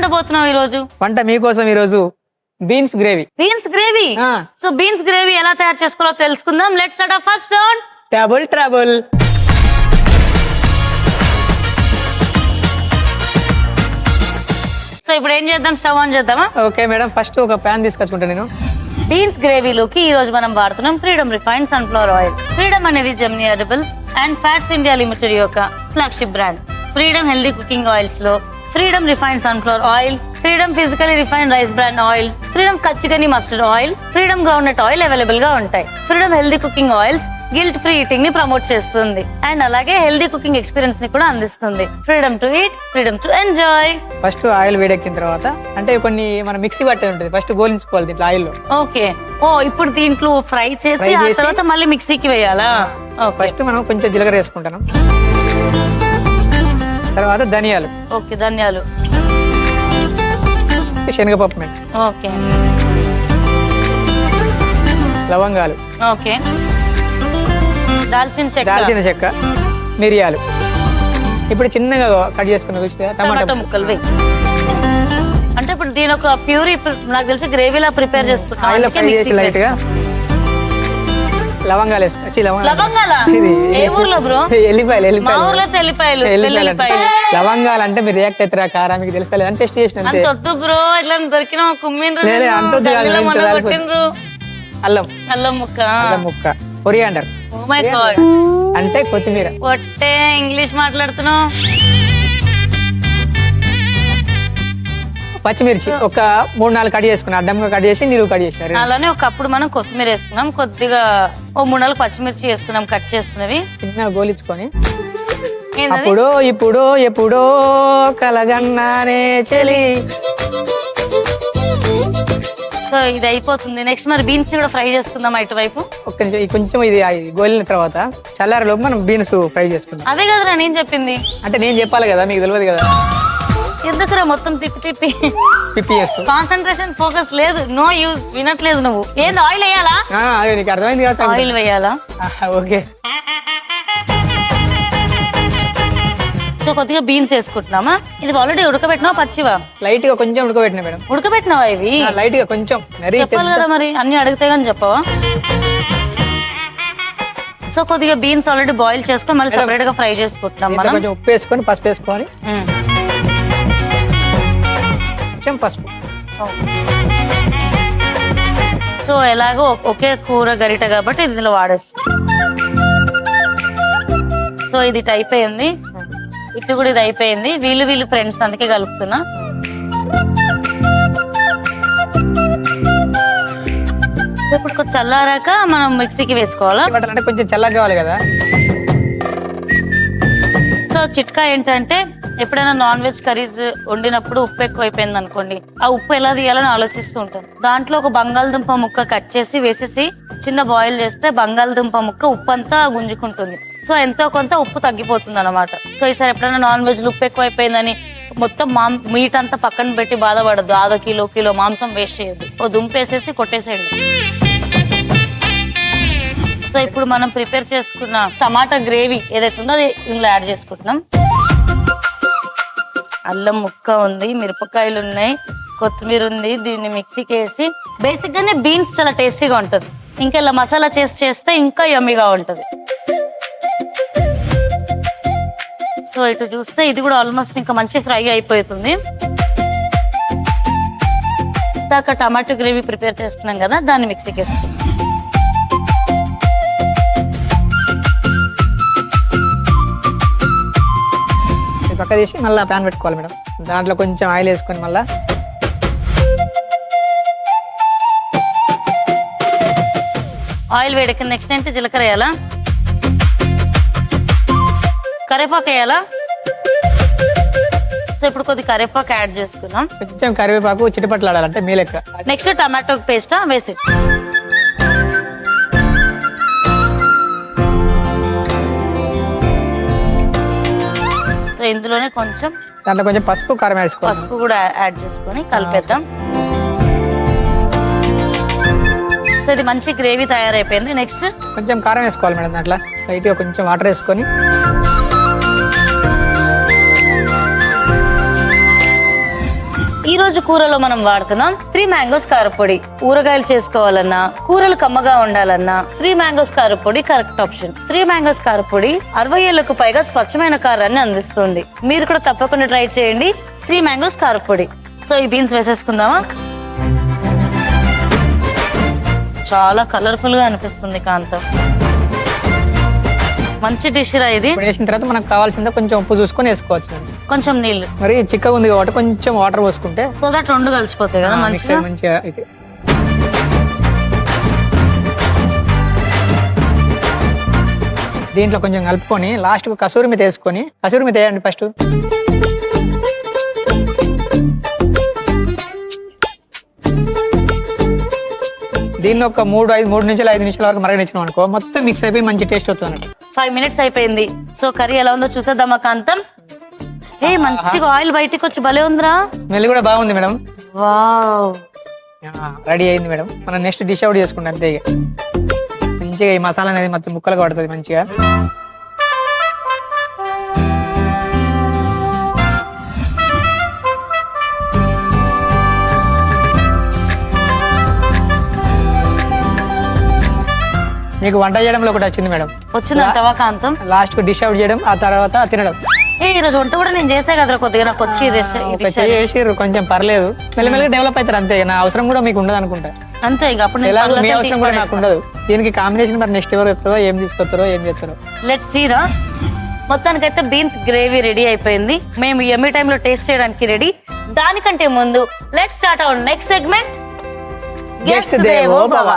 వండబోతున్నావు ఈ రోజు? వంట మీకోసం ఈ రోజు beans gravy. Beans gravy. So beans gravy ఎలా తయారు చేసుకోవాలో తెలుసుకుందాం. Let's start our first round. Table trouble. So ఇప్పుడు ఏం చేద్దాం? స్టవ్ ఆన్ చేద్దామా? ఓకే మేడం, ఫస్ట్ ఒక ప్యాన్ తీసుకొచ్చుకుంటా నేను. బీన్స్ గ్రేవీలోకి ఈ రోజు మనం వాడుతున్నాం Freedom refined sunflower oil. Freedom అనేది Gemini edibles and fats India limited యొక్క flagship brand. Freedom healthy cooking oils లో Freedom refined sunflower oil, Freedom physically refined rice brand oil, Freedom కచ్చిగని mustard oil, Freedom groundnut oil available గా ఉంటాయి. Freedom healthy cooking oils guilt free eating ని promote చేస్తుంది and అలాగే healthy cooking experience ని కూడా అందిస్తుంది. Freedom to eat, Freedom to enjoy. First oil వేడెక్కిన తర్వాత అంటే కొన్ని మన మిక్సీ పట్టేది ఉంటుంది, ఫస్ట్ గోలించుకోవాలి దీంట్లో ఆయిల్ లో. ఓకే. ఓ ఇప్పుడు దీంట్లో ఫ్రై చేసి ఆ తర్వాత మళ్ళీ మిక్సీకి వేయాలా? ఫస్ట్ మనం కొంచెం జీలకర్ర వేసుకుంటాం, తర్వాత ధనియాలు. ఓకే, ధనియాలు, శనగపప్పు మీద, ఓకే, లవంగాలు, ఓకే, దాల్చిన చెక్క, మిరియాలు. ఇప్పుడు చిన్నగా కట్ చేసుకున్న టమాటా ముక్కలు వేయి. అంటే ఇప్పుడు దీని ఒక ప్యూరీ నాకు తెలిసి గ్రేవీలా ప్రిపేర్ చేసుకుంటాం. లవంగాలు వేసుకో. లవంగాలా? ఏ ఊర్లో బ్రో? ఎల్లిపాయలు. లవంగాలు అంటే మీరు రియాక్ట్ అవుతారా కారా? మీకు తెలుసా అని టెస్ట్ చేసిన వద్దు బ్రో, ఇట్లా దొరికిన అల్లం ముక్క, కొరియాండర్ అంటే కొత్తిమీర. ఒట్టే ఇంగ్లీష్ మాట్లాడుతున్నావు. పచ్చిమిర్చి ఒక 3-4 కట్ చేసుకున్నా, అడ్డంగా కట్ చేసి నీరు కట్ చేసినారు. అలానే ఒకప్పుడు మనం కొత్తిమీర వేసుకున్నాం, కొద్దిగా ఓ 3-4 పచ్చిమిర్చి వేసుకున్నాం కట్ చేసుకున్నవి. చిన్న గోలించుకొని అప్పుడు ఇప్పుడు ఎప్పుడో కలగన్నానే చెలి. సో ఇది అయిపోతుంది. నెక్స్ట్ మరి బీన్స్ ని కూడా ఫ్రై చేసుకుందాం ఇటువైపు. ఒక్క నిమిషం, కొంచెం ఇది గోలిన తర్వాత చల్లారలోపు మనం బీన్స్ ఫ్రై చేసుకుందాం. అదే కదరా నేను చెప్పింది. అంటే నేను చెప్పాలి కదా, మీకు తెలియదు కదా. ఎందుకురా మొత్తం తిప్పి చేస్తాం. కాన్సన్ట్రేషన్ ఫోకస్ లేదు, నో యూజ్. వినట్లేదు నువ్వు. ఏంది ఆయిల్ వేయాలా? నీకు అర్థమైంది కదా, ఆయిల్ వేయాలా? ఓకే. సో కొద్దిగా బీన్స్ వేసుకుంటున్నామా? ఇది ఆల్రెడీ ఉడకబెట్టినావా పచ్చివా? లైట్ గా కొంచెం ఉడకబెట్టినా మేడం. ఉడకబెట్టినావా ఇవి? లైట్ గా కొంచెం. చెప్పాలి కదా మరి, అన్ని అడిగితే కానీ చెప్పవా? సో కొద్దిగా బీన్స్ ఆల్రెడీ బాయిల్ చేసుకొని మళ్ళీ సెపరేట్ గా ఫ్రై చేసుకుంటున్నాం మనం. కొంచెం ఉప్పు వేసుకొని పసుపు వేసుకొని కొంచెం పసుపు. సో ఎలాగో ఒకే కూర గరిట కాబట్టి ఇందులో వాడేస్తాం. సో ఇది అయిపోయింది, ఇటు కూడా ఇది అయిపోయింది. వీళ్ళు ఫ్రెండ్స్ అందుకే కలుపుతున్నా. ఇప్పుడు కొంచెం చల్లారాక మనం మిక్సీకి వేసుకోవాలా? అంటే కొంచెం చల్లగా కావాలి కదా. సో చిట్కా ఏంటంటే ఎప్పుడైనా నాన్ వెజ్ కర్రీస్ వండినప్పుడు ఉప్పు ఎక్కువ అయిపోయింది అనుకోండి, ఆ ఉప్పు ఎలా తీయాలని ఆలోచిస్తూ ఉంటాం. దాంట్లో ఒక బంగాళదుంప ముక్క కట్ చేసి వేసేసి చిన్న బాయిల్ చేస్తే బంగాళదుంప ముక్క ఉప్పు అంతా గుంజుకుంటుంది. సో ఎంతో కొంత ఉప్పు తగ్గిపోతుంది అనమాట. సో ఈసారి ఎప్పుడైనా నాన్ వెజ్ ఉప్పు ఎక్కువ అయిపోయిందని మొత్తం మీట్ అంతా పక్కన పెట్టి బాధపడద్దు. అర్ధ కిలో మాంసం వేస్ట్ చేయొద్దు. ఓ దుంపేసేసి కొట్టేసేయండి. సో ఇప్పుడు మనం ప్రిపేర్ చేసుకున్న టమాటా గ్రేవీ ఏదైతే ఉందో అది ఇందులో యాడ్ చేసుకుంటున్నాం. అల్లం ముక్క ఉంది, మిరపకాయలు ఉన్నాయి, కొత్తిమీర ఉంది. దీన్ని మిక్సీకి వేసి బేసిక్ గానే బీన్స్ చాలా టేస్టీగా ఉంటుంది. ఇంకా ఇలా మసాలా చేస్తే ఇంకా యమ్మీగా ఉంటుంది. సో ఇటు చూస్తే ఇది కూడా ఆల్మోస్ట్ ఇంకా మంచి ఫ్రై అయిపోతుంది. ఇందాక టమాటో గ్రేవీ ప్రిపేర్ చేసుకున్నాం కదా, దాన్ని మిక్సీకి వేసుకుంటాం. పక్క తీసి మళ్ళీ ప్యాన్ పెట్టుకోవాలి మేడం. దాంట్లో కొంచెం ఆయిల్ వేసుకొని మళ్ళీ ఆయిల్ వేడెక్కిన నెక్స్ట్ ఏంటి? జీలకర్ర వేయాలా? కరివేపాకు వేయాలా? సో ఇప్పుడు కొద్ది కరివేపాకు యాడ్ చేసుకున్నాం. కొంచెం కరివేపాకు చిటిపట్లాడాలంటే మీ లెక్క. నెక్స్ట్ టమాటో పేస్ట్ వేసి సో ఇందులోనే కొంచెం దాంట్లో కొంచెం పసుపు కారం వేసుకోవాలి. పసుపు కూడా యాడ్ చేసుకొని కలిపేద్దాం. సో ఇది మంచి గ్రేవీ తయారైపోయింది. నెక్స్ట్ కొంచెం కారం వేసుకోవాలి మేడం. దాంట్లో లైట్ గా కొంచెం వాటర్ వేసుకొని ఈ రోజు కూరలో మనం వాడుతున్నాం 3 మ్యాంగోస్ కారపొడి. ఊరగాయలు చేసుకోవాలన్నా, కూరలు కమ్మగా ఉండాలన్నా 3 మ్యాంగోస్ కారపొడి కరెక్ట్ ఆప్షన్. 3 మ్యాంగోస్ కారపొడి 60 ఏళ్లకు పైగా స్వచ్ఛమైన కారాన్ని అందిస్తుంది. మీరు కూడా తప్పకుండా ట్రై చేయండి 3 మ్యాంగోస్ కారపొడి. సో ఈ బీన్స్ వేసేసుకుందామా? చాలా కలర్ఫుల్ గా అనిపిస్తుంది కాంతం. మంచి డిష్ రా ఇది. వేసిన తర్వాత మనకు కావాల్సిందే కొంచెం ఉప్పు చూసుకొని వేసుకోవచ్చు. కొంచెం నీళ్లు మరి చిక్కగా ఉంది కాబట్టి కొంచెం వాటర్ పోసుకుంటే సో దట్ రెండు కలిసిపోతాయి కదా మంచిగా అయితే. దీంట్లో కొంచెం కలుపుకొని లాస్ట్ కసూరి మీద వేసుకొని, కసూరి మీద వేయండి ఫస్ట్. దీన్ని ఒక 3 నుంచి 5 నిమిషాల వరకు మరగనిచ్చినాం అనుకో, మొత్తం మిక్స్ అయిపోయి మంచి టేస్ట్ వస్తుంది. 5 minutes అయిపోయింది. సో కర్రీ ఎలా ఉందో చూసేద్దామా కాంతం? మంచిగా ఆయిల్ బయటికి వచ్చి భలే ఉందిరా. స్మెల్ కూడా బాగుంది మేడం. వావ్, రెడీ అయింది మేడం. మనం నెక్స్ట్ డిష్ అవుట్ చేసుకుంటాం అంతే. మంచిగా ఈ మసాలా అనేది మొత్తం ముక్కలుగా పడుతుంది మంచిగా. మీకు వంట చేయడంలో ఒకటి వచ్చింది మేడం. వచ్చిందంటవా కాంతం? లాస్ట్ కు డిష్ అవుట్ చేయడం, ఆ తర్వాత తినడం. ఈ రోజు వంట కూడా నేను చేసే కదరా, కొద్దిగా నాకు వచ్చి చేసిర్రు కొంచెం పర్లేదు. మెల్లమెల్లగా డెవలప్ అవుతారు అంతే. నా అవసరం కూడా మీకు ఉండదు అనుకుంటా. అంతే ఇక అప్పుడు మీ అవసరం కూడా నాకు ఉండదు. దీనికి కాంబినేషన్ మరి నెక్స్ట్ ఎవరు చెప్తారో, ఏం తీసుకొస్తారో, ఏం చేస్తారో. లెట్స్ సీ రా. మొత్తానికైతే బీన్స్ గ్రేవీ రెడీ అయిపోయింది. మేము ఎమ్మి టైంలో టేస్ట్ చేయడానికి రెడీ. దానికంటే ముందు let's start our next segment, guest దేవో భవ.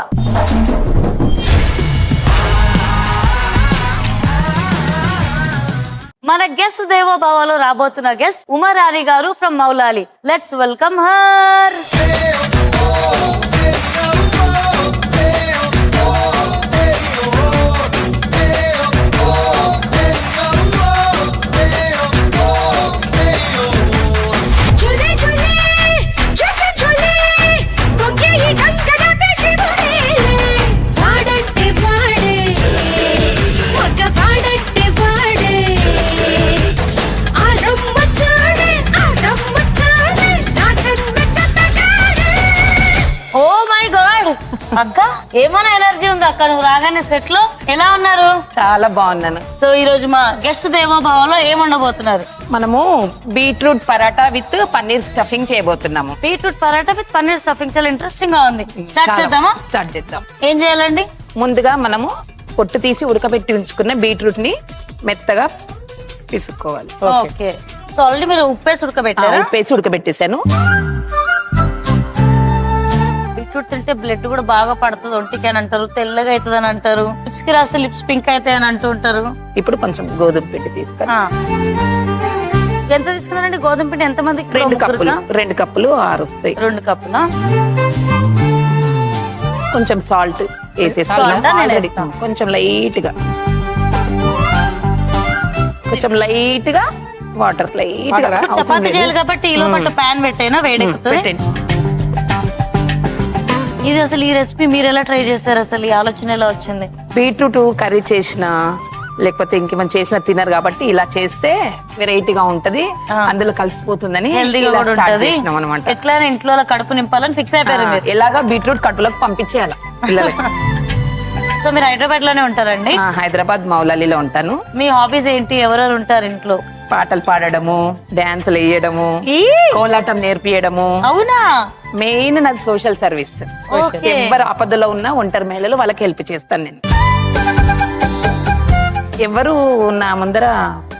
మన గెస్ట్ దేవో భవలో రాబోతున్న గెస్ట్ ఉమారాణి గారు from Moula Ali. Let's welcome her. అక్క ఏమైనా ఎనర్జీ ఉంది అక్క, నువ్వు రాగానే సెట్ లో. ఎలా ఉన్నారు? చాలా బాగున్నాను. సో ఈ రోజు మా గెస్ట్ దేవోభావలో ఏం ఉండబోతున్నారు? మనము beetroot paratha with paneer stuffing చేయబోతున్నాము. Beetroot paratha with paneer stuffing చాలా ఇంట్రెస్టింగ్ గా ఉంది. స్టార్ట్ చేద్దామా? స్టార్ట్ చేద్దాం. ఏం చేయాలండి? ముందుగా మనము పొట్టు తీసి ఉడకబెట్టి ఉంచుకున్న బీట్రూట్ ని మెత్తగా పిసుక్కోవాలి. ఓకే. సో ఆల్రెడీ మీరు ఉప్పేసి ఉడకబెట్టారా? ఉప్పేసి ఉడకబెట్టేసాను. బీట్రూట్ తింటే బ్లడ్ కూడా బాగా పడుతుంది ఒంటికి అని అంటారు, తెల్లగా అవుతుంది అని అంటారు, లిప్స్ కి రాస్తే లిప్స్ పింక్ అవుతాయి అని అంటూ ఉంటారు. ఇప్పుడు కొంచెం గోధుమ పిండి తీసుకొని, ఎంత తీసుకున్నారండి గోధుమ పిండి? ఎంత మందికి? 2 కప్పులు 6 వస్తాయి. 2 కప్పులా? కొంచెం సాల్ట్ వేసేసుకున్నాం. కొంచెం లైట్ గా వాటర్ లైట్ గా. చపాతీ చేయాలి కాబట్టి ఈలో పట్టు ప్యాన్ పెట్టైనా వేడెక్కుతుంది. ఇది అసలు ఈ రెసిపీ మీరు ఎలా ట్రై చేశారు? అసలు ఈ ఆలోచన ఎలా వచ్చింది? బీట్రూట్ కర్రీ చేసిన లేకపోతే ఇంకేమైనా చేసిన తినరు కాబట్టి ఇలా చేస్తే వెరైటీగా ఉంటది, అందులో కలిసిపోతుందని అనమాట. ఎట్లా ఇంట్లో కడుపు నింపాలని ఫిక్స్ అయిపోయారు. ఎలాగా బీట్రూట్ కడుపులోకి పంపించేయాలి పిల్లలకి. సో మీరు హైదరాబాద్ లోనే ఉంటారండి? హైదరాబాద్ మౌలాలీలో ఉంటాను. మీ హాబీస్ ఏంటి? ఎవరెవరు ఉంటారు ఇంట్లో? పాటలు పాడడము, డాన్సులు వేయడము, కోలాటం నేర్పియడము. అవునా? మెయిన్ నాది సోషల్ సర్వీస్. ఎవరు ఆపదలో ఉన్నా ఒంటరి మహిళలు వాళ్ళకి హెల్ప్ చేస్తాను నేను. ఎవరు నా ముందర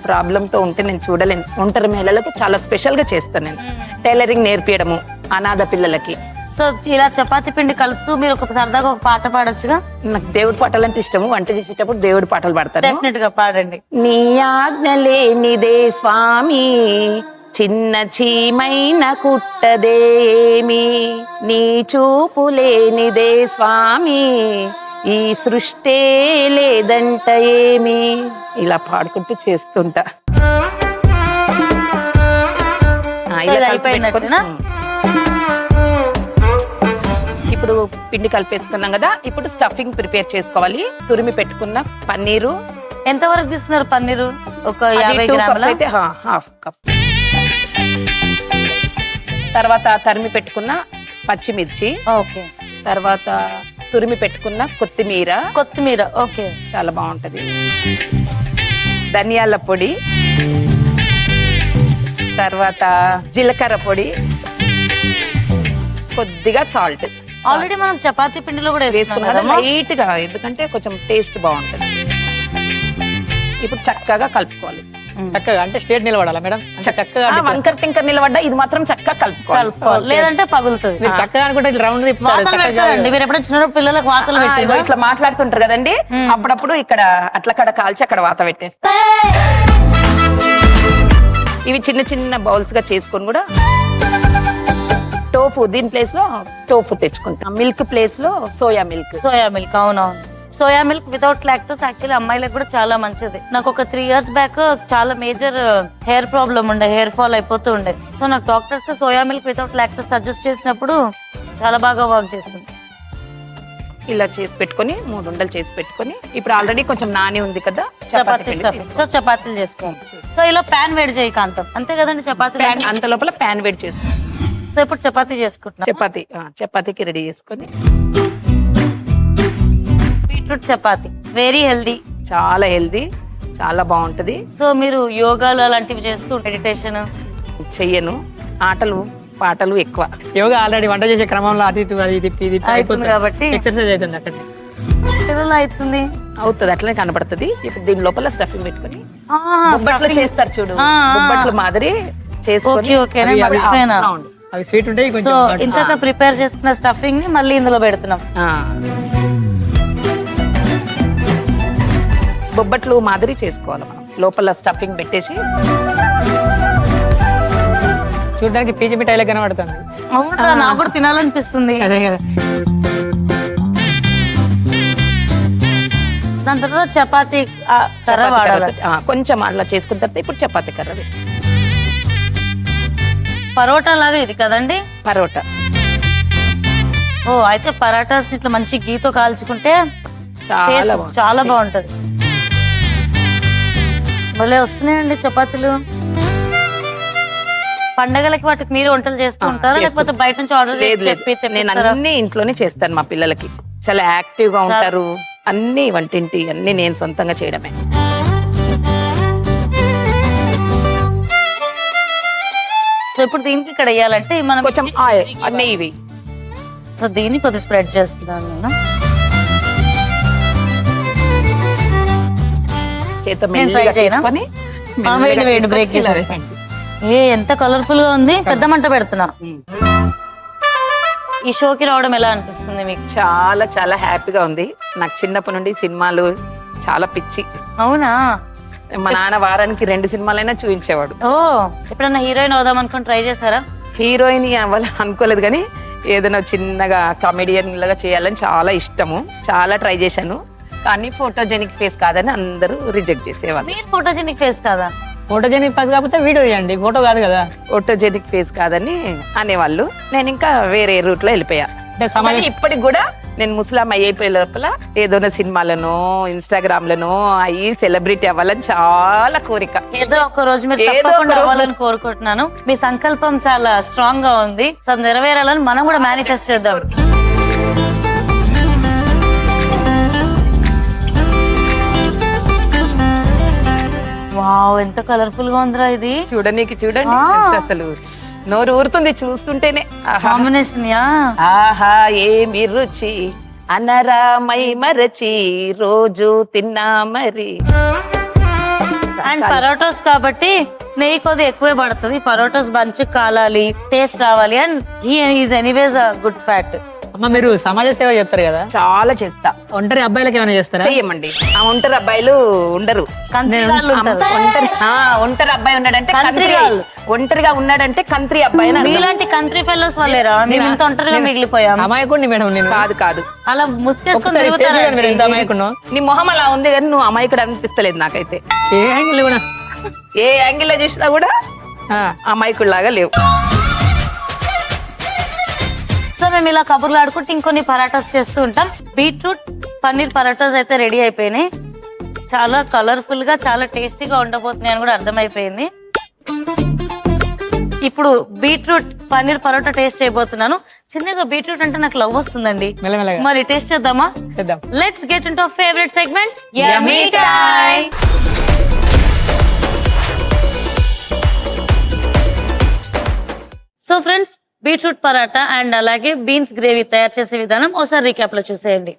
ప్రాబ్లం తో ఉంటే నేను చూడలేను. ఒంటరి మహిళలకు చాలా స్పెషల్ గా చేస్తాను నేను. టైలరింగ్ నేర్పియడము అనాథ పిల్లలకి. సో ఇలా చపాతీ పిండి కలుపుతూ మీరు ఒక సరదాగా ఒక పాట పాడొచ్చుగా? నాకు దేవుడి పాటలు అంటే ఇష్టము. వంట చేసేటప్పుడు దేవుడి పాటలు పాడతాను. డెఫినెట్ గా పాడండి. నీ ఆజ్ఞలేనిదే స్వామి, చిన్న చీమైన కుట్టదేమి, నీ చూపులేనిదే స్వామి, ఈ సృష్టే లేదంట ఏమి. ఇలా పాడుకుంటూ చేస్తుంటా. అయిపోయినట్టునా? ఇప్పుడు పిండి కలిపేసుకున్నాం కదా, ఇప్పుడు స్టఫింగ్ ప్రిపేర్ చేసుకోవాలి. తురిమి పెట్టుకున్న పన్నీరు. ఎంత వరకు తీసుకున్నారు పన్నీరు? ఒక 50 గ్రాముల అయితే హాఫ్ కప్. తర్వాత తరిమి పెట్టుకున్న పచ్చిమిర్చి, ఓకే. తర్వాత తురిమి పెట్టుకున్న కొత్తిమీర, ఓకే. చాలా బాగుంటది. ధనియాల పొడి, తర్వాత జీలకర్ర పొడి, కొద్దిగా సాల్ట్. ఆల్రెడీ మనం చపాతీ పిండిలో కూడా వేసుకున్నాం వేసుకున్న కదా. లైట్ గా, ఎందుకంటే కొంచెం టేస్ట్ బాగుంటది. ఇప్పుడు చక్కగా కలుపుకోవాలి. చక్కగా అంటే స్ట్రేట్ నిలబడాలా మేడం? అంటే చక్కగా వంకర్ టింకర్ నిలబడ్డా ఇది మాత్రం చక్కగా కలుపుకోవాలి. లేదంటే పగులుతుంది. మీరు చక్కగా అనుకుంటే ఇట్లా రౌండ్ తిప్పుతారు. వాతలు పెడతారండి మీరు ఎప్పుడైనా చిన్నప్పుడు పిల్లలకు వాతలు ఇదిగో పెట్టిండ్రా? ఇట్లా మాట్లాడుతుంటారు కదండి, అప్పుడప్పుడు ఇక్కడ అట్లా కడ కాల్చి అక్కడ వాత పెట్టేస్తా. ఇవి చిన్న చిన్న బౌల్స్ గా చేసుకొని కూడా టోఫు, దీని ప్లేస్ లో టోఫు తెచ్చుకుంటాం. మిల్క్ ప్లేస్ లో సోయా మిల్క్. అవునవును. Soya milk without lactose actually అమ్మాయిలకు కూడా చాలా మంచిది. నాకు ఒక 3 years బ్యాక్ చాలా మేజర్ హెయిర్ ప్రాబ్లం ఉండే, హెయిర్ ఫాల్ అయిపోతూ ఉండే. సో నాకు doctors soya milk without lactose suggest చేసినప్పుడు చాలా బాగా వర్క్ చేస్తుంది. ఇలా చేసి పెట్టుకొని 3 ఉండలు చేసి పెట్టుకొని, ఇప్పుడు ఆల్రెడీ కొంచెం నాని ఉంది కదా, చపాతీ స్టఫింగ్. సో చపాతీలు చేసుకోండి. సో ఇలా ప్యాన్ వేడి చేయి కాంతం, అంతే కదండి చపాతీ. అంత లోపల ప్యాన్ వేడి చేసి, సో ఇప్పుడు చపాతీ చేసుకుంటున్నా. చపాతీకి రెడీ చేసుకొని. బీట్రూట్ చపాతీ వెరీ హెల్దీ, చాలా హెల్దీ, చాలా బాగుంటది. సో మీరు యోగాలు అలాంటివి చేస్తూ మెడిటేషన్ చెయ్యను, ఆటలు పాటలు ఎక్కువ. యోగా ఆల్రెడీ వంట చేసే క్రమంలో అది ఇటు అది తిప్పి ఇది అవుతుంది కాబట్టి ఎక్సర్సైజ్ అవుతుంది అక్కడ. ఎలా అవుతుంది? అవుతుంది, అట్లనే కనబడుతుంది. ఇప్పుడు దీని లోపల స్టఫింగ్ పెట్టుకొని ఆ, బొబ్బట్లు stuffing. చేస్తారు చూడు, ఆ, ఆ. బొబ్బట్లు మాదిరి చేసుకొని. ఓకే, నేను మర్చిపోయినా. అవి స్వీట్ ఉంటాయి సో కొంచెం. ఇంతక ప్రిపేర్ చేసుకున్న స్టఫింగ్ ని మళ్ళీ ఇందులో పెడుతున్నాం. బొబ్బట్లు మాదిరి చేసుకోవాలి మనం. లోపల స్టఫింగ్ పెట్టేసి చూడడానికి పీచి మిఠాయిలా కనబడుతుంది. అవునా, నాకు కూడా తినాలనిపిస్తుంది. అదే కదా. దాని తర్వాత చపాతీ కర్ర చపాతీ వాడాలి. కర్ర, కొంచెం అట్లా చేసుకున్న తర్వాత ఇప్పుడు చపాతీ కర్ర పెట్టి. పరోటా లాగా ఇది కదండి? పరోటా. ఓ, అయితే పరాటాస్ ఇట్లా మంచి గీతో కాల్చుకుంటే చాలా టేస్ట్ బాగుంటుంది. చాలా బాగుంటది. భలే వస్తున్నాయండి చపాతీలు. పండగలకి వాటికి మీరు వంటలు చేస్తూ ఉంటారా, లేకపోతే బయట నుంచి ఆర్డర్ లేదు లేదు, నేను అన్ని ఇంట్లోనే చేస్తాను. మా పిల్లలకి చాలా యాక్టివ్ గా ఉంటారు. అన్ని వంటింటి అన్ని నేను సొంతంగా చేయడమే. సో ఇప్పుడు దీనికి ఇక్కడ వేయాలంటే మనం కొంచెం ఆయిల్, నెయ్యి వేయి. సో దీన్ని కొద్దిగా స్ప్రెడ్ చేస్తున్నాను నేను. చేత నేను మెల్లిగా try చేయనా? తీసుకొని వేడి వేడి బ్రేక్ చేసేస్తాను. ఎంత కలర్ఫుల్ గా ఉంది. పెద్ద మంట పెడుతున్నా. ఈ షోకి రావడం ఎలా అనిపిస్తుంది మీకు? చాలా చాలా హ్యాపీగా ఉంది. నాకు చిన్నప్పటి నుండి సినిమాలు చాలా పిచ్చి. అవునా? మా నాన్న వారానికి 2 సినిమాలైనా చూపించేవాడు. ఓ, ఎప్పుడన్నా హీరోయిన్ అవుదాం అనుకుని ట్రై చేశారా? హీరోయిన్ అవ్వాలి అనుకోలేదు, కానీ ఏదైనా చిన్నగా కామెడియన్ లాగా చేయాలని చాలా ఇష్టము. చాలా ట్రై చేశాను, కానీ ఫోటోజెనిక్ ఫేస్ కాదని అందరూ రిజెక్ట్ చేసేవాళ్ళు. మీరు ఫోటోజెనిక్ ఫేస్ కాదా? ఫోటోజెనిక్ పాస్ కాకపోతే వీడియో తీయండి, ఫోటో కాదు కదా. ఫోటోజెనిక్ ఫేస్ కాదని అనేవాళ్ళు. నేను ఇంకా వేరే రూట్ లో వెళ్ళిపోయా. అంటే సమాజ కానీ ఇప్పటికి కూడా నేను ముస్లాం అయిపోయే లోపల ఏదైనా సినిమాలను ఇన్స్టాగ్రామ్ లను అయ్యి సెలబ్రిటీ అవ్వాలని చాలా కోరిక. ఏదో ఒక రోజు మీరు ఏదో తప్పకుండా ఒక రోజు. అవ్వాలని కోరుకుంటున్నాను. మీ సంకల్పం చాలా స్ట్రాంగ్ గా ఉంది. సో నెరవేరాలని మనం కూడా మేనిఫెస్ట్ చేద్దాం. వావ్, ఎంత కలర్ఫుల్ గా ఉందిరా ఇది. చూడండి ఎంత అసలు నోరు ఊరుతుంది చూస్తుంటేనే. ఆహా కాంబినేషన్ యా. ఆహా ఏమి రుచి అనరామై మరచి రోజు తిన్నా మరి. అండ్ పరోటాస్ కాబట్టి నెయ్యి కొద్ది ఎక్కువే పడుతుంది. పరోటాస్ మంచిగా కాలాలి, టేస్ట్ రావాలి. And he is anyways a good fat. అమ్మ మీరు సమాజ సేవ చేస్తారు కదా, చాలా చేస్తా. ఒంటరి అబ్బాయిలకి ఏమైనా చేస్తారా? చెయ్యమండి. ఆ ఒంటరి అబ్బాయిలు ఉండరు. ఒంటరి అబ్బాయి ఉన్నాడంటే ఒంటరిగా ఉన్నాడంటే కంత్రి అబ్బాయి అని అర్థం. మీలాంటి కంట్రీ ఫెలోస్ వాళ్ళేరా మేము ఇంత ఒంటరిగా మిగిలిపోయాం. అమాయకుడిని మేడం నేను. కాదు అలా ముసుకేసుకొని ఒకసారి face తిరుగుతారా? చూడండి మీరు ఎంత అమాయకుడినో. నీ మొహం అలా ఉంది కానీ నువ్వు అమాయకుడు అనిపిస్తలేదు నాకైతే. ఏ యాంగిల్ కూడా ఏ యాంగిల్ లో చూసినా కూడా అమాయకుడు లాగా లేవు. సో మేము ఇలా కబుర్లు ఆడుకుంటే ఇంకొన్ని పరాటాస్ చేస్తూ ఉంటాం. బీట్రూట్ పన్నీర్ పరాటాస్ అయితే రెడీ అయిపోయినాయి. చాలా కలర్ఫుల్ గా చాలా టేస్టీగా ఉండబోతున్నాయి అని కూడా అర్థమైపోయింది. ఇప్పుడు బీట్రూట్ పన్నీర్ పరోటా టేస్ట్ చేయబోతున్నాను. చిన్నగా బీట్రూట్ అంటే నాకు లవ్ వస్తుందండి. మెల్లమెల్లగా మరి టేస్ట్ చేద్దామా? చేద్దాం. Let's get into favourite segment yummy time. So friends, beetroot paratha and అలాగే బీన్స్ గ్రేవీ తయారు చేసే విధానం ఒకసారి రీక్యాప్ లో చూసేయండి.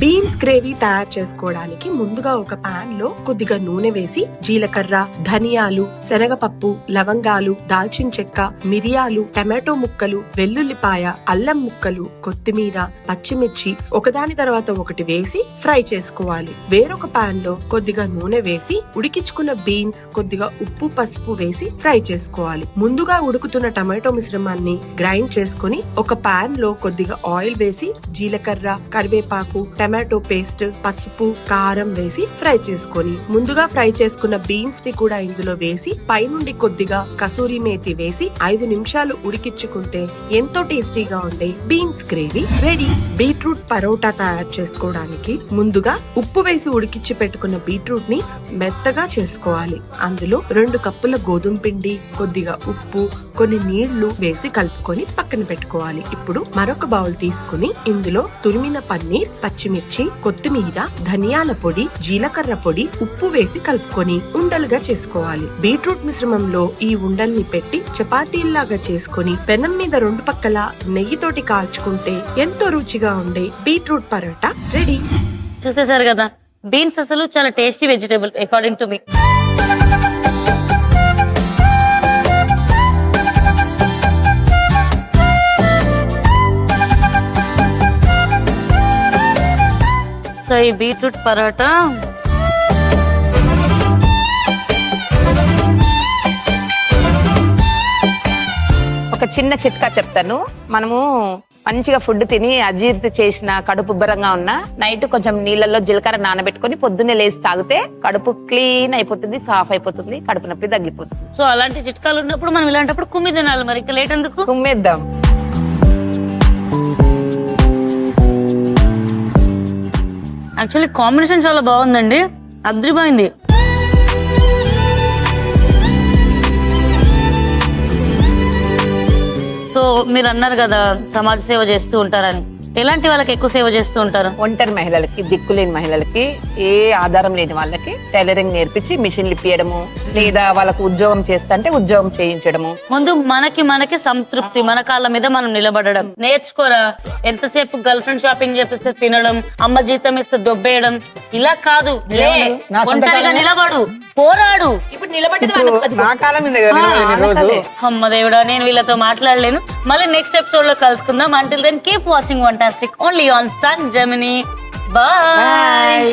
బీన్స్ గ్రేవీ తయారు చేసుకోవడానికి ముందుగా ఒక పాన్ లో కొద్దిగా నూనె వేసి జీలకర్ర, ధనియాలు, శనగపప్పు, లవంగాలు, దాల్చిన చెక్క, మిరియాలు, టమాటో ముక్కలు, వెల్లుల్లిపాయ, అల్లం ముక్కలు, కొత్తిమీర, పచ్చిమిర్చి ఒకదాని తర్వాత ఒకటి వేసి ఫ్రై చేసుకోవాలి. వేరొక పాన్ లో కొద్దిగా నూనె వేసి ఉడికించుకున్న బీన్స్, కొద్దిగా ఉప్పు, పసుపు వేసి ఫ్రై చేసుకోవాలి. ముందుగా ఉడుకుతున్న టమాటో మిశ్రమాన్ని గ్రైండ్ చేసుకుని ఒక పాన్ లో కొద్దిగా ఆయిల్ వేసి జీలకర్ర, కరివేపాకు, టమాటో పేస్ట్, పసుపు, కారం వేసి ఫ్రై చేసుకొని ముందుగా ఫ్రై చేసుకున్న బీన్స్ ని కూడా ఇందులో వేసి పైనుండి కొద్దిగా కసూరి మేతి వేసి 5 నిమిషాలు ఉడికించుకుంటే ఎంతో టేస్టీగా ఉండే beans gravy ready. Beetroot paratha తయారు చేసుకోవడానికి ముందుగా ఉప్పు వేసి ఉడికించి పెట్టుకున్న బీట్రూట్ ని మెత్తగా చేసుకోవాలి. అందులో 2 కప్పుల గోధుమ పిండి, కొద్దిగా ఉప్పు, కొన్ని నీళ్లు వేసి కలుపుకొని పక్కన పెట్టుకోవాలి. ఇప్పుడు మరొక బౌల్ తీసుకుని ఇందులో తురిమిన పన్నీర్, పచ్చిమిర్చి, కొత్తిమీర, ధనియాల పొడి, జీలకర్ర పొడి, ఉప్పు వేసి కలుపుకొని ఉండలుగా చేసుకోవాలి. బీట్రూట్ మిశ్రమంలో ఈ ఉండల్ని పెట్టి చపాతీల్లాగా చేసుకొని పెనం మీద 2 పక్కల నెయ్యితోటి కాల్చుకుంటే ఎంతో రుచిగా ఉండే బీట్రూట్ పరోటా రెడీ. చూసేసారు కదా, బీన్స్ అసలు చాలా tasty vegetable according to me. So ఈ బీట్రూట్ పరోటా ఒక చిన్న చిట్కా చెప్తాను. మనము మంచిగా ఫుడ్ తిని అజీర్తి చేసిన, కడుపు ఉబ్బరంగా ఉన్న నైట్ కొంచెం నీళ్ళల్లో జీలకర్ర నానబెట్టుకొని పొద్దున్నే లేచి తాగితే కడుపు క్లీన్ అయిపోతుంది, సాఫ్ అయిపోతుంది, కడుపు నొప్పి తగ్గిపోతుంది. సో అలాంటి చిట్కాలు ఉన్నప్పుడు మనం ఇలాంటప్పుడు కుమ్మి తినాలి. మరి ఇంకా లేట్ ఎందుకు? కుమ్మేద్దాం. యాక్చువల్లీ కాంబినేషన్ చాలా బాగుందండి, అద్రిపోయింది. సో మీరు అన్నారు కదా సమాజ సేవ చేస్తూ ఉంటారని, ఎలాంటి వాళ్ళకి ఎక్కువ సేవ చేస్తూ ఉంటారు? ఒంటరి మహిళలకి, దిక్కులేని మహిళలకి, ఏ ఆధారం లేని వాళ్ళకి టైలరింగ్ నేర్పించి మిషన్లు ఇప్పియడము, లేదా వాళ్ళకు ఉద్యోగం చేస్తుంటే ఉద్యోగం చేయించడము. ముందు మనకి సంతృప్తి, మన కాళ్ళ మీద మనం నిలబడడం నేర్చుకోరా. ఎంతసేపు గర్ల్ ఫ్రెండ్ షాపింగ్ చేపిస్తే తినడం, అమ్మ జీతం ఇస్తే దొబ్బేయడం, ఇలా కాదు. ఒంటరిగా నిలబడు, పోరాడు. ఇప్పుడు నిలబడి నా కాలం మీద కదా నిలబడింది రోజు. అమ్మ దేవుడా, నేను వీళ్ళతో మాట్లాడలేను. మళ్ళీ నెక్స్ట్ ఎపిసోడ్ లో కలుసుకుందాం. Until then keep watching fantastic only on Sun Gemini. Bye.